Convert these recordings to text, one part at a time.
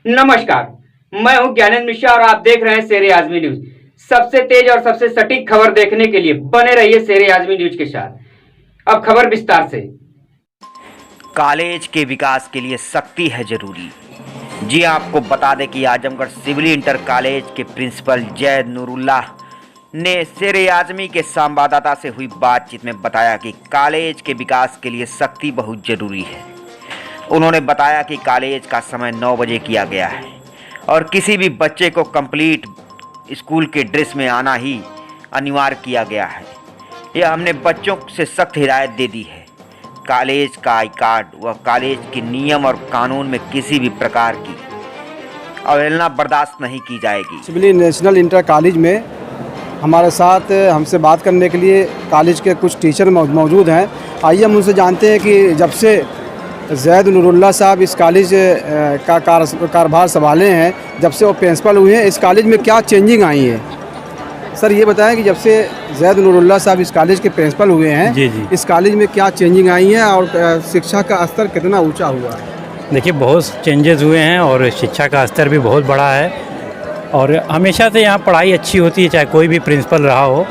नमस्कार, मैं हूं ज्ञानेंद्र मिश्रा और आप देख रहे हैं शेर आजमी न्यूज। सबसे तेज और सबसे सटीक खबर देखने के लिए बने रहिए शेर आजमी न्यूज के साथ। अब खबर विस्तार से। कॉलेज के विकास के लिए सख्ती है जरूरी। जी आपको बता दें कि आजमगढ़ सिविल इंटर कॉलेज के प्रिंसिपल जैद नूरुल्लाह ने शेर आजमी के संवाददाता से हुई बातचीत में बताया कि कॉलेज के विकास के लिए सख्ती बहुत जरूरी है। उन्होंने बताया कि कॉलेज का समय 9 बजे किया गया है और किसी भी बच्चे को कंप्लीट स्कूल के ड्रेस में आना ही अनिवार्य किया गया है। यह हमने बच्चों से सख्त हिदायत दे दी है। कॉलेज का आई कार्ड व कॉलेज के नियम और कानून में किसी भी प्रकार की अवहेलना बर्दाश्त नहीं की जाएगी। सिविल नेशनल इंटर कॉलेज में हमारे साथ हमसे बात करने के लिए कॉलेज के कुछ टीचर मौजूद हैं। आइए हम उनसे जानते हैं कि जब से जैद नूरुल्लाह साहब इस कॉलेज का कार्यभार संभाले हैं, जब से वो प्रिंसिपल हुए हैं, इस कॉलेज में क्या चेंजिंग आई है? सर ये बताएं कि जब से जैद नूरुल्लाह साहब इस कॉलेज के प्रिंसिपल हुए हैं, जी। इस कॉलेज में क्या चेंजिंग आई है और शिक्षा का स्तर कितना ऊंचा हुआ है? देखिए, बहुत चेंजेस हुए हैं और शिक्षा का स्तर भी बहुत बड़ा है और हमेशा से यहाँ पढ़ाई अच्छी होती है, चाहे कोई भी प्रिंसिपल रहा हो।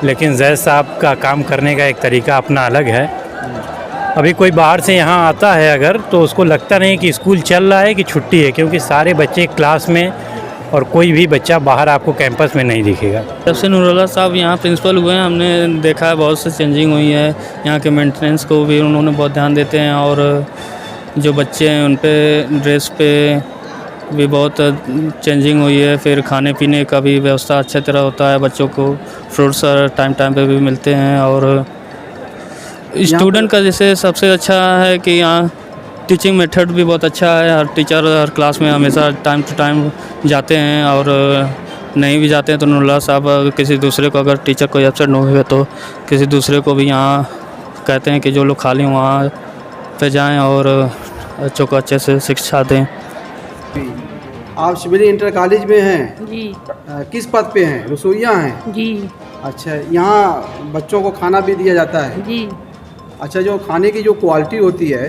लेकिन जैद साहब का काम करने का एक तरीका अपना अलग है। अभी कोई बाहर से यहाँ आता है अगर, तो उसको लगता नहीं कि स्कूल चल रहा है कि छुट्टी है, क्योंकि सारे बच्चे क्लास में और कोई भी बच्चा बाहर आपको कैंपस में नहीं दिखेगा। जब से नूरुल्लाह साहब यहाँ प्रिंसिपल हुए हैं, हमने देखा है बहुत से चेंजिंग हुई है। यहाँ के मेंटेनेंस को भी उन्होंने बहुत ध्यान देते हैं और जो बच्चे हैं उन पे ड्रेस पे भी बहुत चेंजिंग हुई है। फिर खाने पीने का भी व्यवस्था अच्छी तरह होता है, बच्चों को फ्रूट्स टाइम पे भी मिलते हैं। और स्टूडेंट का जैसे सबसे अच्छा है कि यहाँ टीचिंग मेथड भी बहुत अच्छा है। हर टीचर हर क्लास में हमेशा टाइम टू टाइम जाते हैं और नहीं भी जाते हैं तो नूरुल्लाह साहब किसी दूसरे को, अगर टीचर कोई एब्सेंट हो गया तो किसी दूसरे को भी यहाँ कहते हैं कि जो लोग खाली वहाँ पे जाएं और बच्चों को अच्छे से शिक्षा दें। आप सिविल इंटर कॉलेज में हैं जी। किस पद पे हैं? रसोइया हैं जी। अच्छा, यहाँ बच्चों को खाना भी दिया जाता है? जी। अच्छा, जो खाने की जो क्वालिटी होती है,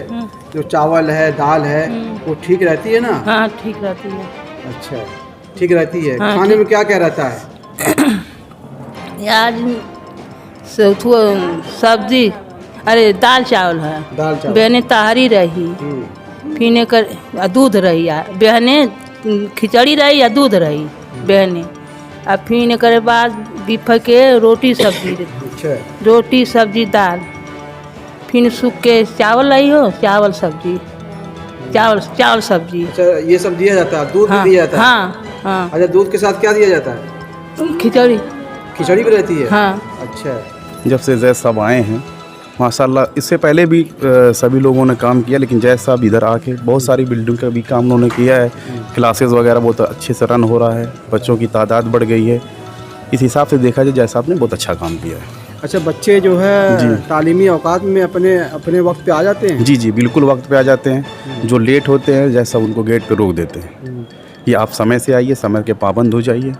जो चावल है, दाल है, वो ठीक रहती है ना? हाँ, ठीक रहती है। अच्छा, ठीक रहती है। हाँ, खाने में क्या क्या रहता है? आज सब्जी, अरे दाल चावल है, दाल चावल, बहने तहारी रही, पीने कर दूध रही, बहने खिचड़ी रही या दूध रही बहने, अब पीने के बाद बिफ के रोटी सब्जी, अच्छा, रोटी सब्जी दाल, फिर सूख के चावल लाई हो, चावल सब्जी, चावल सब्जी। अच्छा, ये सब दिया जाता है? दूध भी दिया जाता है? हाँ हाँ। अच्छा, दूध के साथ क्या दिया जाता है? खिचड़ी भी रहती है? हाँ। अच्छा, जब से जैद साहब आए हैं माशाल्लाह, इससे पहले भी सभी लोगों ने काम किया, लेकिन जैद साहब इधर आके बहुत सारी बिल्डिंग का भी काम उन्होंने किया है। क्लासेस वगैरह बहुत अच्छे से रन हो रहा है, बच्चों की तादाद बढ़ गई है। इस हिसाब से देखा जाए जैद साहब ने बहुत अच्छा काम किया है। अच्छा, बच्चे जो है तालीमी औकात में अपने वक्त पे आ जाते हैं? जी, बिल्कुल वक्त पे आ जाते हैं। जो लेट होते हैं जैद साहब उनको गेट पे रोक देते हैं कि आप समय से आइए, समय के पाबंद हो जाइए,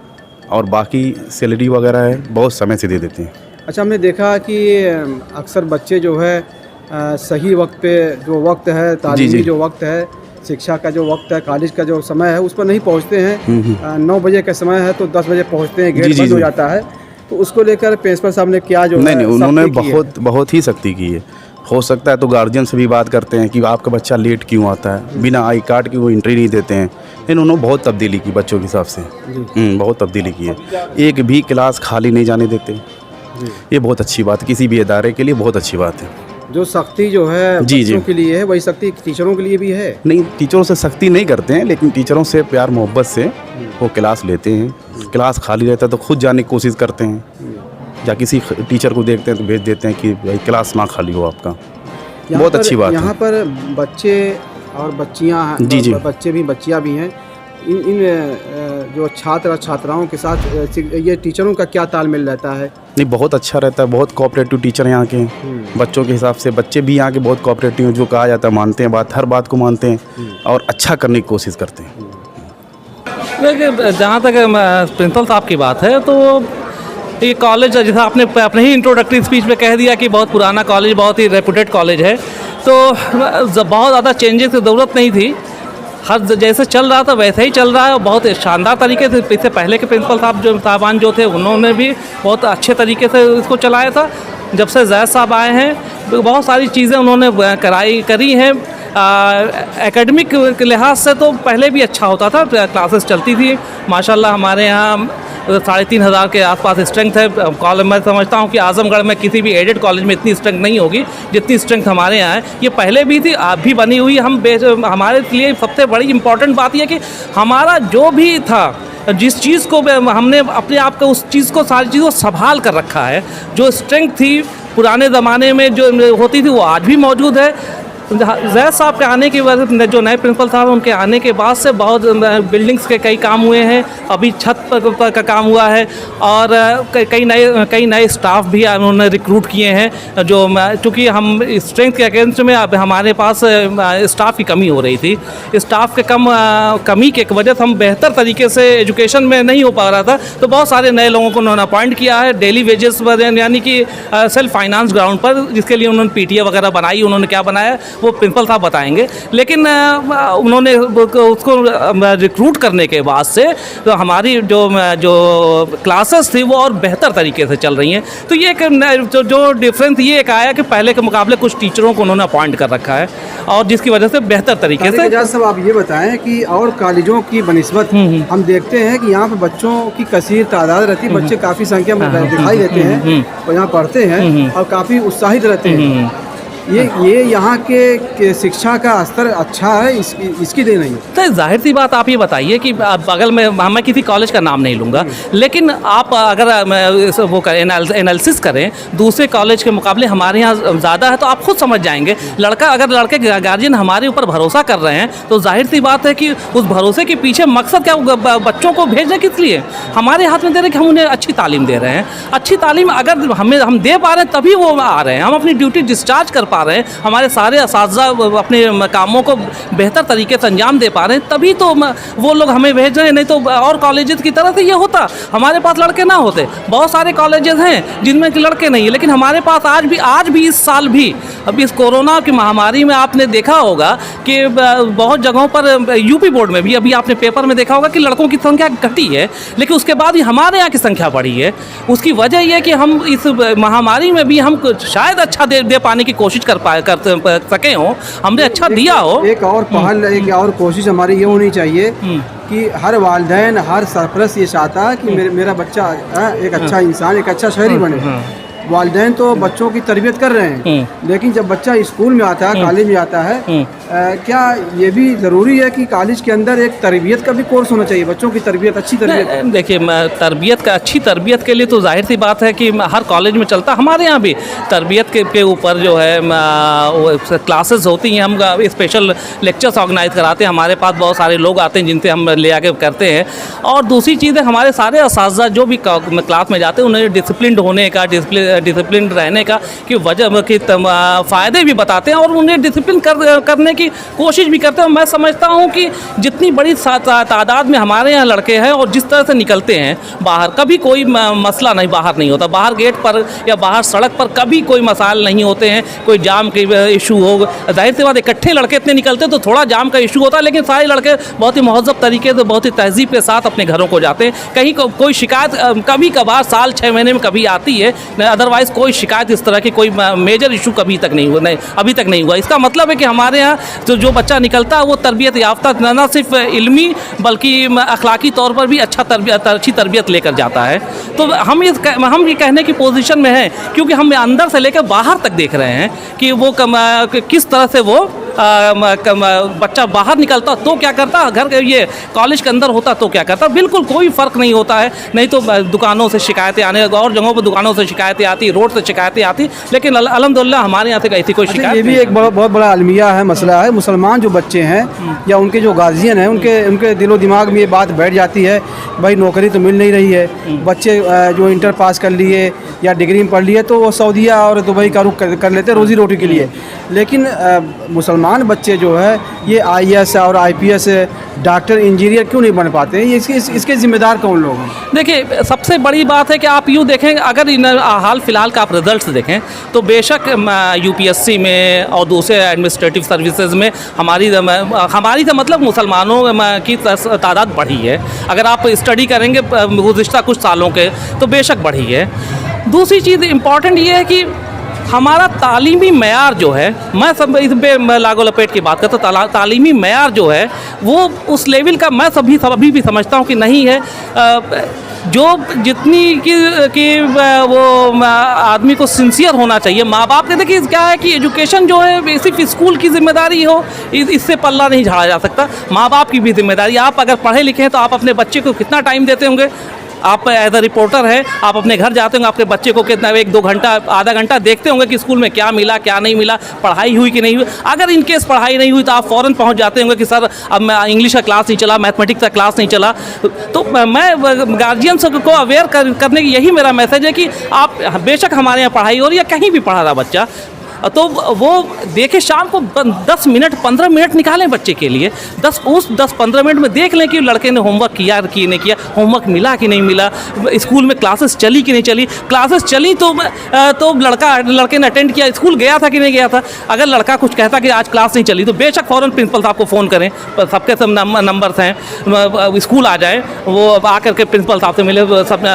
और बाकी सैलरी वगैरह है बहुत समय से दे देते हैं। अच्छा, हमने देखा कि अक्सर बच्चे जो है सही वक्त पे, जो वक्त है तालीमी जो वक्त है, शिक्षा का जो वक्त है, कॉलेज का जो समय है, उस पर नहीं पहुंचते हैं। 9 बजे का समय है तो 10 बजे पहुंचते हैं, गेट बंद हो जाता है। तो उसको लेकर प्रिंसिपल साहब ने क्या जो नहीं, उन्होंने बहुत ही सख्ती की है। हो सकता है तो गार्जियन से भी बात करते हैं कि आपका बच्चा लेट क्यों आता है, बिना आई कार्ड की वो एंट्री नहीं देते हैं। लेकिन उन्होंने बहुत तब्दीली की बच्चों के हिसाब से, बहुत तब्दीली की है। एक भी क्लास खाली नहीं जाने देते। ये बहुत अच्छी बात है, किसी भी इदारे के लिए बहुत अच्छी बात है। जो सख्ती जो है बच्चों के लिए है, वही सख्ती टीचरों के लिए भी है? नहीं, टीचरों से सख्ती नहीं करते हैं, लेकिन टीचरों से प्यार मोहब्बत से वो क्लास लेते हैं। क्लास खाली रहता है तो खुद जाने की कोशिश करते हैं, या किसी टीचर को देखते हैं तो भेज देते हैं कि भाई क्लास ना खाली हो आपका। बहुत अच्छी बात है। यहाँ पर बच्चे और बच्चियाँ, बच्चे भी बच्चियाँ भी हैं, इन जो छात्र और छात्राओं के साथ ये टीचरों का क्या तालमेल रहता है? नहीं, बहुत अच्छा रहता है। बहुत कोऑपरेटिव टीचर यहाँ के हैं बच्चों के हिसाब से। बच्चे भी यहाँ के बहुत कोऑपरेटिव हैं, जो कहा जाता है मानते हैं बात, हर बात को मानते हैं और अच्छा करने की कोशिश करते हैं। देखिए, जहाँ तक प्रिंसिपल साहब की बात है तो ये कॉलेज, जैसा आपने अपने ही इंट्रोडक्टरी स्पीच में कह दिया कि बहुत पुराना कॉलेज, बहुत ही रेपुटेड कॉलेज है, तो बहुत ज़्यादा चेंजेस की ज़रूरत नहीं थी। हर जैसे चल रहा था वैसे ही चल रहा है, बहुत शानदार तरीके से। इससे पहले के प्रिंसिपल साहबान जो थे उन्होंने भी बहुत अच्छे तरीके से इसको चलाया था। जब से जैद साहब आए हैं तो बहुत सारी चीज़ें उन्होंने करी हैं। एकेडमिक के लिहाज से तो पहले भी अच्छा होता था, क्लासेस चलती थी माशाल्लाह। हमारे यहाँ 3500 के आसपास स्ट्रेंथ है कॉलेज। मैं समझता हूँ कि आजमगढ़ में किसी भी एडेड कॉलेज में इतनी स्ट्रेंथ नहीं होगी जितनी स्ट्रेंथ हमारे यहाँ है। ये पहले भी थी, अब भी बनी हुई। हमारे लिए सबसे बड़ी इम्पॉर्टेंट बात यह कि हमारा जो भी था, जिस चीज़ को हमने अपने आप को, उस चीज़ को, सारी चीज़ों को संभाल कर रखा है। जो स्ट्रेंथ थी पुराने ज़माने में जो होती थी वो आज भी मौजूद है। जैद साहब के आने की वजह से, जो नए प्रिंसिपल साहब उनके आने के बाद से बहुत बिल्डिंग्स के कई काम हुए हैं। अभी छत पर का काम हुआ है और कई नए स्टाफ भी उन्होंने रिक्रूट किए हैं। जो चूँकि हम स्ट्रेंथ के अगेंस्ट में अब हमारे पास स्टाफ की कमी हो रही थी। स्टाफ के कमी के वजह से हम बेहतर तरीके से एजुकेशन में नहीं हो पा रहा था, तो बहुत सारे नए लोगों को उन्होंने अपॉइंट किया है डेली वेजेस पर, यानी कि सेल्फ फाइनेंस ग्राउंड पर, जिसके लिए उन्होंने PTA वगैरह बनाई। उन्होंने क्या बनाया वो प्रिंसिपल साहब बताएंगे, लेकिन उन्होंने उसको रिक्रूट करने के बाद से तो हमारी जो क्लासेस थी वो और बेहतर तरीके से चल रही हैं। तो ये जो डिफरेंस ये एक आया कि पहले के मुकाबले कुछ टीचरों को उन्होंने अपॉइंट कर रखा है और जिसकी वजह से बेहतर तरीके से। एजाज साहब, आप ये बताएं कि और कॉलेजों की बनिस्बत हम देखते हैं कि यहाँ पे बच्चों की कसीर तादाद रहती है, बच्चे काफ़ी संख्या में दिखाई देते हैं और यहाँ पढ़ते हैं और काफ़ी उत्साहित रहते हैं। ये यहाँ के शिक्षा का स्तर अच्छा है, इसकी देन नहीं है। तो जाहिर सी बात, आप ये बताइए कि बगल में, मैं किसी कॉलेज का नाम नहीं लूँगा, लेकिन आप अगर वो करें एनालिसिस करें दूसरे कॉलेज के मुकाबले हमारे यहाँ ज़्यादा है, तो आप खुद समझ जाएंगे। अगर लड़के गार्जियन हमारे ऊपर भरोसा कर रहे हैं तो जाहिर सी बात है कि उस भरोसे के पीछे मकसद क्या, बच्चों को भेजना किस लिए? हमारे हाथ में दे रहे हैं कि हम उन्हें अच्छी तालीम दे रहे हैं। अच्छी तालीम अगर हम दे पा रहे हैं तभी वो आ रहे हैं, हम अपनी ड्यूटी डिस्चार्ज कर पा रहे हैं, हमारे सारे असातिज़ा अपने कामों को बेहतर तरीके से अंजाम दे पा रहे हैं, तभी तो वो लोग हमें भेज रहे हैं। नहीं तो और कॉलेजेस की तरह से ये होता, हमारे पास लड़के ना होते। बहुत सारे कॉलेजेस हैं जिनमें कि लड़के नहीं है, लेकिन हमारे पास आज भी इस साल भी, अभी इस कोरोना की महामारी में आपने देखा होगा कि बहुत जगहों पर यूपी बोर्ड में भी अभी आपने पेपर में देखा होगा कि लड़कों की संख्या घटी है, लेकिन उसके बाद ही हमारे यहाँ की संख्या बढ़ी है। उसकी वजह यह कि हम इस महामारी में भी हम शायद अच्छा दे पाने की कोशिश कर सके हो, हमने अच्छा दिया हो। एक और पहल, एक और कोशिश हमारी ये होनी चाहिए कि हर वालिदैन, हर सरपरस्त ये चाहता है कि मेरा बच्चा एक अच्छा इंसान, एक अच्छा शहरी बने। वालिदैन तो बच्चों की तरबियत कर रहे हैं, लेकिन जब बच्चा स्कूल में आता है, कॉलेज में आता है, क्या ये भी ज़रूरी है कि कॉलेज के अंदर एक तरबियत का भी कोर्स होना चाहिए, बच्चों की तरबियत, अच्छी तरबियत? देखिए, अच्छी तरबियत के लिए तो जाहिर सी बात है कि हर कॉलेज में चलता। हमारे यहाँ भी तरबियत के ऊपर जो है क्लासेस होती हैं, हम स्पेशल लेक्चर्स ऑर्गेनाइज कराते हैं। हमारे पास बहुत सारे लोग आते हैं जिनसे हम ले आके करते हैं। और दूसरी चीज़ है, हमारे सारे असातिज़ा जो भी क्लास में जाते हैं उन्हें डिसिप्लिन होने का, डिसिप्लिन रहने का की वजह के फ़ायदे भी बताते हैं और उन्हें डिसिप्लिन करने की कोशिश भी करते हैं। मैं समझता हूँ कि जितनी बड़ी तादाद में हमारे यहाँ लड़के हैं और जिस तरह से निकलते हैं बाहर, कभी कोई मसला नहीं बाहर नहीं होता। बाहर गेट पर या बाहर सड़क पर कभी कोई मसाइल नहीं होते हैं, कोई जाम के इशू हो। जाहिर सी बात, इकट्ठे लड़के इतने निकलते हैं तो थोड़ा जाम का इशू होता है, लेकिन सारे लड़के बहुत ही महज़ब तरीके से, बहुत ही तहजीब के साथ अपने घरों को जाते हैं। कहीं कोई शिकायत कभी कभार साल 6 महीने में कभी आती है, अदरवाइज़ कोई शिकायत इस तरह की कोई मेजर इशू कभी तक नहीं हुआ, अभी तक नहीं हुआ। इसका मतलब है कि हमारे यहाँ जो बच्चा निकलता है वो तरबियत याफ्ता न सिर्फ इल्मी बल्कि अखलाकी तौर पर भी अच्छी तरबियत लेकर जाता है। तो हम ये कहने की पोजीशन में हैं क्योंकि हम अंदर से लेकर बाहर तक देख रहे हैं कि वो किस तरह से वो बच्चा बाहर निकलता तो क्या करता, घर ये कॉलेज के अंदर होता तो क्या करता। बिल्कुल कोई फ़र्क नहीं होता है। नहीं तो दुकानों से शिकायतें आने, और जगहों पर दुकानों से शिकायतें आती, रोड से शिकायतें आती, लेकिन अल्हम्दुलिल्लाह हमारे यहाँ से ऐसी कोई शिकायत। ये भी एक बहुत बड़ा अलमिया है, मसला है। मुसलमान जो बच्चे हैं या उनके जो गार्जियन हैं, उनके दिलो दिमाग में ये बात बैठ जाती है, भाई नौकरी तो मिल नहीं रही है, बच्चे जो इंटर पास कर लिए या डिग्री में पढ़ लिए तो वो सऊदीया और दुबई का रुख कर लेते हैं रोज़ी रोटी के लिए। लेकिन मुसलमान मुसलमान बच्चे जो है ये IAS और IPS डॉक्टर इंजीनियर क्यों नहीं बन पाते हैं? ये इसके ज़िम्मेदार कौन लोग हैं? देखिए, सबसे बड़ी बात है कि आप यूँ देखें, अगर इन हाल फिलहाल का आप रिजल्ट्स देखें तो बेशक UPSC में और दूसरे एडमिनिस्ट्रेटिव सर्विसेज में हमारी तो मतलब मुसलमानों की तादाद बढ़ी है। अगर आप स्टडी करेंगे गुज़िश्ता कुछ सालों के तो बेशक बढ़ी है। दूसरी चीज़ इम्पॉर्टेंट ये है कि हमारा तालीमी मयार जो है, मैं सब इस पे लागो लपेट की बात करता हूँ, तालीमी मयार जो है वो उस लेवल का मैं अभी भी समझता हूँ कि नहीं है। जो जितनी कि वो आदमी को सिंसियर होना चाहिए। माँ बाप के देखिए क्या है कि एजुकेशन जो है सिर्फ स्कूल की जिम्मेदारी हो इससे पल्ला नहीं झाड़ा जा सकता। माँ बाप की भी जिम्मेदारी। आप अगर पढ़े लिखे हैं तो आप अपने बच्चे को कितना टाइम देते होंगे? आप एज अ रिपोर्टर है, आप अपने घर जाते होंगे, आपके बच्चे को कितना 1-2 घंटा आधा घंटा देखते होंगे कि स्कूल में क्या मिला क्या नहीं मिला, पढ़ाई हुई कि नहीं हुई। अगर इन केस पढ़ाई नहीं हुई तो आप फ़ौरन पहुंच जाते होंगे कि सर अब मैं इंग्लिश का क्लास नहीं चला, मैथमेटिक्स का क्लास नहीं चला। तो मैं गार्जियंस को अवेयर करने की यही मेरा मैसेज है कि आप बेशक हमारे यहाँ पढ़ाई हो रही है, कहीं भी पढ़ा रहा बच्चा, तो वो देखें शाम को 10 मिनट 15 मिनट निकालें बच्चे के लिए। 10-15 मिनट में देख लें कि लड़के ने होमवर्क किया कि नहीं किया, होमवर्क मिला कि नहीं मिला, स्कूल में क्लासेस चली कि नहीं चली। क्लासेस चली तो लड़के ने अटेंड किया, स्कूल गया था कि नहीं गया था। अगर लड़का कुछ कहता कि आज क्लास नहीं चली तो बेशक फ़ौरन प्रिंसिपल साहब को फ़ोन करें, सबके सब नंबर्स हैं, स्कूल आ जाए, वो आकर के प्रिंसिपल साहब से मिले,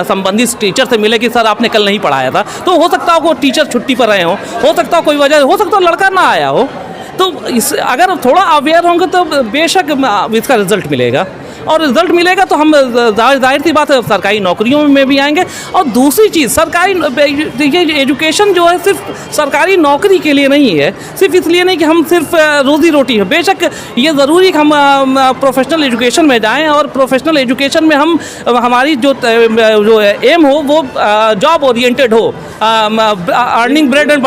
संबंधित टीचर से मिले कि सर आपने कल नहीं पढ़ाया था। तो हो सकता है वो टीचर छुट्टी पर रहे हो सकता है कोई वजह, हो सकता है लड़का ना आया हो। तो अगर थोड़ा अवेयर होंगे तो बेशक इसका रिजल्ट मिलेगा, और रिजल्ट मिलेगा तो हम जाहिर सी बात है सरकारी नौकरियों में भी आएंगे। और दूसरी चीज़ सरकारी, देखिए एजुकेशन जो है सिर्फ सरकारी नौकरी के लिए नहीं है, सिर्फ इसलिए नहीं कि हम सिर्फ रोज़ी रोटी है। बेशक ये ज़रूरी कि हम प्रोफेशनल एजुकेशन में जाएं, और प्रोफेशनल एजुकेशन में हम हमारी जो एम हो वो जॉब ओरिएंटेड हो, earning bread and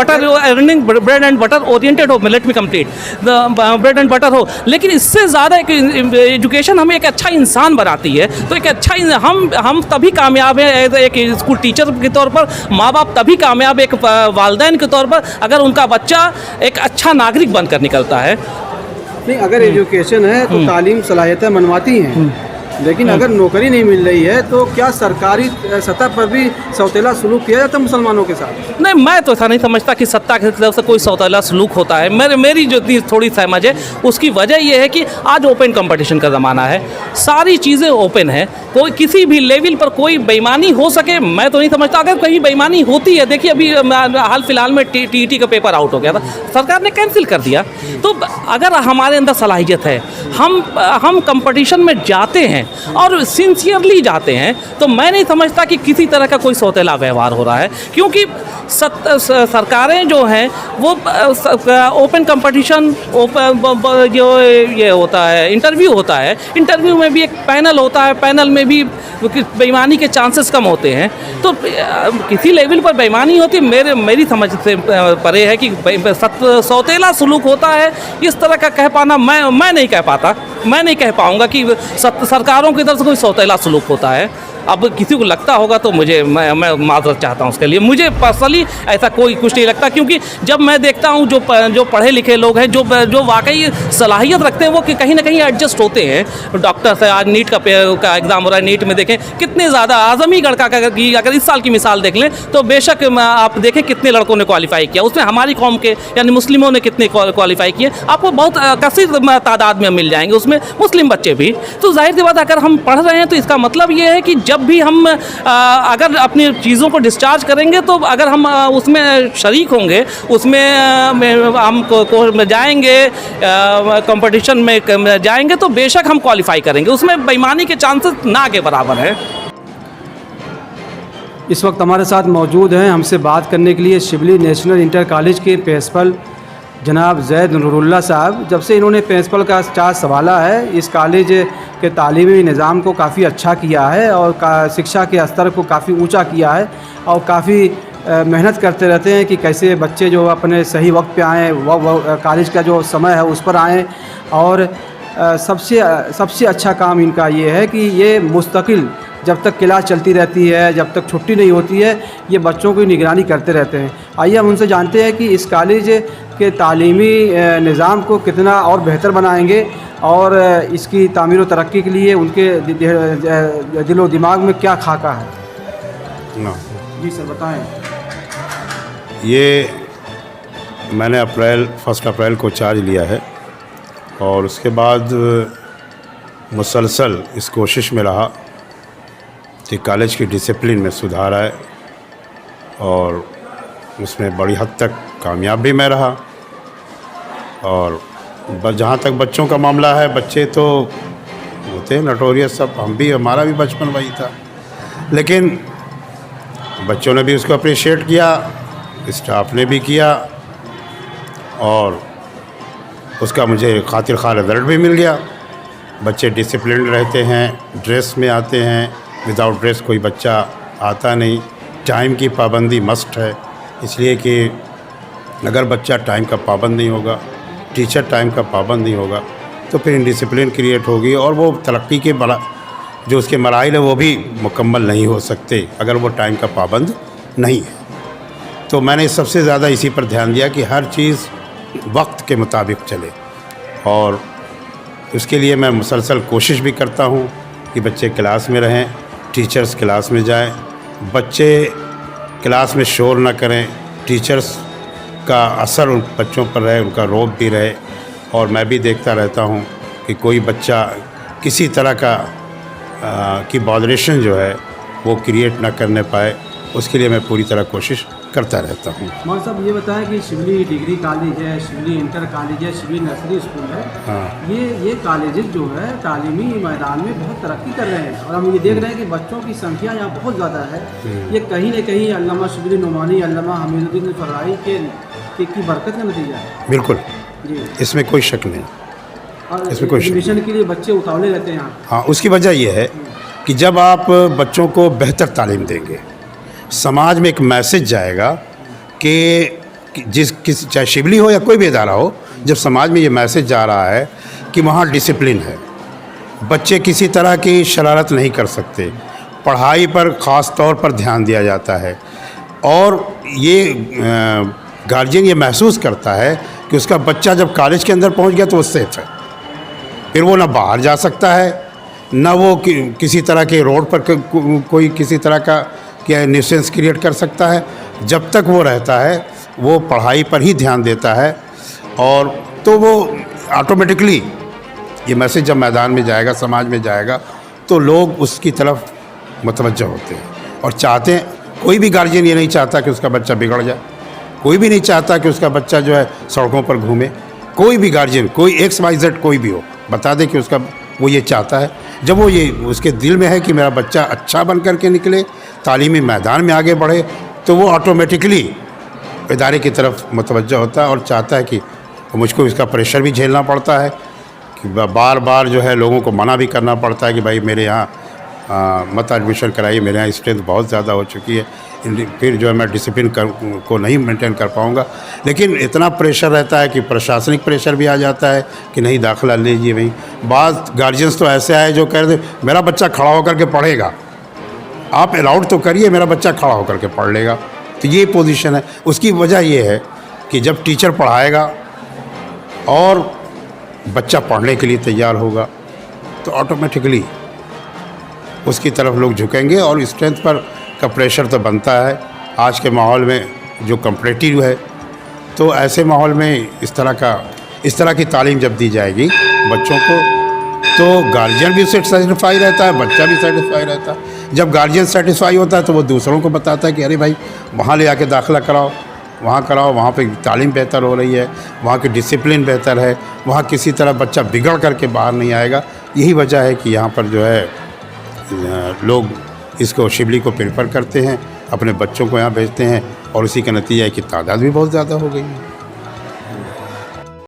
butter oriented हो। Let me complete, bread and butter हो। लेकिन इससे ज़्यादा एजुकेशन हमें एक अच्छा इंसान बनाती है। तो एक अच्छा हम तभी कामयाब हैं एक स्कूल टीचर के तौर पर, माँ बाप तभी कामयाब एक वालिदैन के तौर पर अगर उनका बच्चा एक अच्छा नागरिक बनकर निकलता है। नहीं, अगर एजुकेशन है तो तालीम सलाहियतें मनवाती हैं, लेकिन अगर नौकरी नहीं मिल रही है तो क्या सरकारी सतह पर भी सौतेला सलूक किया जाता है मुसलमानों के साथ? नहीं, मैं तो ऐसा नहीं समझता कि सत्ता की तरफ से कोई सौतेला सलूक होता है। मेरी जो थोड़ी समझ है उसकी वजह यह है कि आज ओपन कंपटीशन का ज़माना है, सारी चीज़ें ओपन है, कोई किसी भी लेवल पर कोई बेईमानी हो सके मैं तो नहीं समझता। अगर कहीं बेईमानी होती है, देखिए अभी हाल फिलहाल में TET का पेपर आउट हो गया था, सरकार ने कैंसिल कर दिया। तो अगर हमारे अंदर सलाहियत है, हम कंपटीशन में जाते हैं और सिंसियरली जाते हैं, तो मैं नहीं समझता कि किसी तरह का कोई सौतेला व्यवहार हो रहा है। क्योंकि सरकारें जो हैं वो ओपन कंपटीशन, जो ये होता है इंटरव्यू होता है, इंटरव्यू में भी एक पैनल होता है, पैनल में भी बेईमानी के चांसेस कम होते हैं। तो किसी लेवल पर बेईमानी होती है, मेरी समझ से परे है कि सौतेला सलूक होता है। इस तरह का कह पाना मैं नहीं कह पाता, मैं नहीं कह पाऊँगा कि सरकारों की तरफ से कोई सौतेला सलूक होता है। अब किसी को लगता होगा तो मैं माजरत चाहता हूँ उसके लिए। मुझे पर्सनली ऐसा कोई कुछ नहीं लगता, क्योंकि जब मैं देखता हूँ जो पढ़े लिखे लोग हैं, जो वाकई सलाहियत रखते हैं, वो कि ना कहीं एडजस्ट होते हैं। डॉक्टर्स है, आज नीट का एग्ज़ाम हो रहा है, नीट में देखें कितने ज़्यादा, आज़मीगढ़ का अगर इस साल की मिसाल देख लें तो बेशक आप देखें कितने लड़कों ने क्वालिफाई किया, उसमें हमारी कौम के यानी मुस्लिमों ने कितने क्वालिफाई किए, आपको बहुत कसीर तादाद में मिल जाएंगे, उसमें मुस्लिम बच्चे भी। तो जाहिर सी बात अगर हम पढ़ रहे हैं तो इसका मतलब ये है कि जब भी हम अगर अपनी चीज़ों को डिस्चार्ज करेंगे, तो अगर हम उसमें शरीक होंगे, उसमें हम जाएंगे, कंपटीशन में जाएंगे, तो बेशक हम क्वालिफाई करेंगे, उसमें बेईमानी के चांसेस ना के बराबर है। इस वक्त हमारे साथ मौजूद हैं हमसे बात करने के लिए शिबली नेशनल इंटर कॉलेज के प्रिंसिपल जनाब जैद नूरुल्लाह साहब। जब से इन्होंने प्रिंसिपल का चार्ज संभाला है, इस कॉलेज के तालीमी निज़ाम को काफ़ी अच्छा किया है और शिक्षा के स्तर को काफ़ी ऊंचा किया है, और काफ़ी मेहनत करते रहते हैं कि कैसे बच्चे जो अपने सही वक्त पे आएँ, कॉलेज का जो समय है उस पर आएँ। और सबसे अच्छा काम इनका ये है कि ये मुस्तकिल जब तक क्लास चलती रहती है, जब तक छुट्टी नहीं होती है, ये बच्चों की निगरानी करते रहते हैं। आइए हम उनसे जानते हैं कि इस कॉलेज के तालीमी निज़ाम को कितना और बेहतर बनाएंगे और इसकी तामीर व तरक्की के लिए उनके दिलो दिमाग में क्या खाका है। जी सर बताएं। ये मैंने 1 अप्रैल को चार्ज लिया है और उसके बाद मुसलसल इस कोशिश में रहा कि कॉलेज की डिसिप्लिन में सुधार आए और उसमें बड़ी हद तक कामयाब भी मैं रहा। और जहाँ तक बच्चों का मामला है, बच्चे तो होते हैं नटोरियस सब, हमारा भी बचपन वही था, लेकिन बच्चों ने भी उसको अप्रिशिएट किया, स्टाफ ने भी किया और उसका मुझे खातिर ख़ार रिजल्ट भी मिल गया। बच्चे डिसिप्लिन रहते हैं, ड्रेस में आते हैं, विदाउट ड्रेस कोई बच्चा आता नहीं। टाइम की पाबंदी मस्ट है, इसलिए कि अगर बच्चा टाइम का पाबंद नहीं होगा, टीचर टाइम का पाबंद नहीं होगा, तो फिर इंडिसिप्लिन क्रिएट होगी और वो तरक्की के जो उसके मराइल है वो भी मुकम्मल नहीं हो सकते अगर वो टाइम का पाबंद नहीं है। तो मैंने सबसे ज़्यादा इसी पर ध्यान दिया कि हर चीज़ वक्त के मुताबिक चले और उसके लिए मैं मुसलसल कोशिश भी करता हूँ कि बच्चे क्लास में रहें, टीचर्स क्लास में जाएं, बच्चे क्लास में शोर ना करें, टीचर्स का असर उन बच्चों पर रहे, उनका रौब भी रहे। और मैं भी देखता रहता हूँ कि कोई बच्चा किसी तरह का की बॉदरेशन जो है वो क्रिएट ना करने पाए, उसके लिए मैं पूरी तरह कोशिश करता रहता हूँ। मौलाना साहब ये बताएं कि शिवली डिग्री कॉलेज है, शिवली इंटर कॉलेज है, शिवली नर्सरी स्कूल है, हाँ। ये कॉलेजेस जो है तालीमी मैदान में बहुत तरक्की कर रहे हैं और हम ये देख रहे हैं कि बच्चों की संख्या यहाँ बहुत ज़्यादा है। ये कहीं न कहीं अल्लामा शिबली नुमानी, अल्लामा हमीदुद्दीन फर्राई की बरकत का नतीजा है। बिल्कुल जी, इसमें कोई शक नहीं, और इसमें कोई एडमिशन के लिए बच्चे उतावले रहते हैं यहाँ। हाँ, उसकी वजह यह है कि जब आप बच्चों को बेहतर तालीम देंगे, समाज में एक मैसेज जाएगा कि चाहे शिबली हो या कोई भी इदारा हो, जब समाज में ये मैसेज जा रहा है कि वहाँ डिसिप्लिन है, बच्चे किसी तरह की शरारत नहीं कर सकते, पढ़ाई पर ख़ास तौर पर ध्यान दिया जाता है और ये गार्जियन ये महसूस करता है कि उसका बच्चा जब कॉलेज के अंदर पहुँच गया तो वो सेफ़ है, फिर वो ना बाहर जा सकता है, ना वो किसी तरह के रोड पर कोई किसी तरह का क्या न्यूसेंस क्रिएट कर सकता है। जब तक वो रहता है वो पढ़ाई पर ही ध्यान देता है और तो वो ऑटोमेटिकली ये मैसेज जब मैदान में जाएगा, समाज में जाएगा, तो लोग उसकी तरफ मुतवज्जह होते हैं और चाहते हैं। कोई भी गार्जियन ये नहीं चाहता कि उसका बच्चा बिगड़ जाए, कोई भी नहीं चाहता कि उसका बच्चा जो है सड़कों पर घूमे। कोई भी गार्जियन, कोई XYZ कोई भी हो, बता दे कि उसका वो ये चाहता है। जब वो ये उसके दिल में है कि मेरा बच्चा अच्छा बन कर के निकले, तालीमी मैदान में आगे बढ़े, तो वो ऑटोमेटिकली इदारे की तरफ मुतवज्जह होता है और चाहता है कि मुझको इसका प्रेशर भी झेलना पड़ता है कि बार बार जो है लोगों को मना भी करना पड़ता है कि भाई मेरे यहाँ मत एडमिशन कराइए, मेरे यहाँ स्ट्रेंथ बहुत ज़्यादा हो चुकी है, फिर जो है मैं डिसिप्लिन को नहीं मेंटेन कर पाऊँगा। लेकिन इतना प्रेशर रहता है कि प्रशासनिक प्रेशर भी आ जाता है कि नहीं दाखिला लीजिए। भाई बाद गार्जियंस तो ऐसे आए जो कह रहे थे मेरा बच्चा खड़ा होकर के पढ़ेगा, आप अलाउड तो करिए, मेरा बच्चा खड़ा होकर के पढ़ लेगा। तो ये पोजीशन है। उसकी वजह ये है कि जब टीचर पढ़ाएगा और बच्चा पढ़ने के लिए तैयार होगा तो ऑटोमेटिकली उसकी तरफ लोग झुकेंगे और स्ट्रेंथ पर का प्रेशर तो बनता है। आज के माहौल में जो कम्पिटिटिव है, तो ऐसे माहौल में इस तरह की तालीम जब दी जाएगी बच्चों को, तो गार्जियन भी सेटिस्फाई रहता है, बच्चा भी सेटिस्फाई रहता है। जब गार्जियन सेटिस्फाई होता है तो वो दूसरों को बताता है कि अरे भाई वहाँ ले आके दाखिला कराओ, वहाँ कराओ, वहाँ पे तालीम बेहतर हो रही है, वहाँ की डिसिप्लिन बेहतर है, वहाँ किसी तरह बच्चा बिगड़ करके बाहर नहीं आएगा। यही वजह है कि यहाँ पर जो है लोग इसको शिबली को प्रेफर करते हैं, अपने बच्चों को यहाँ भेजते हैं और उसी का नतीजा है कि तादाद भी बहुत ज़्यादा हो गई है।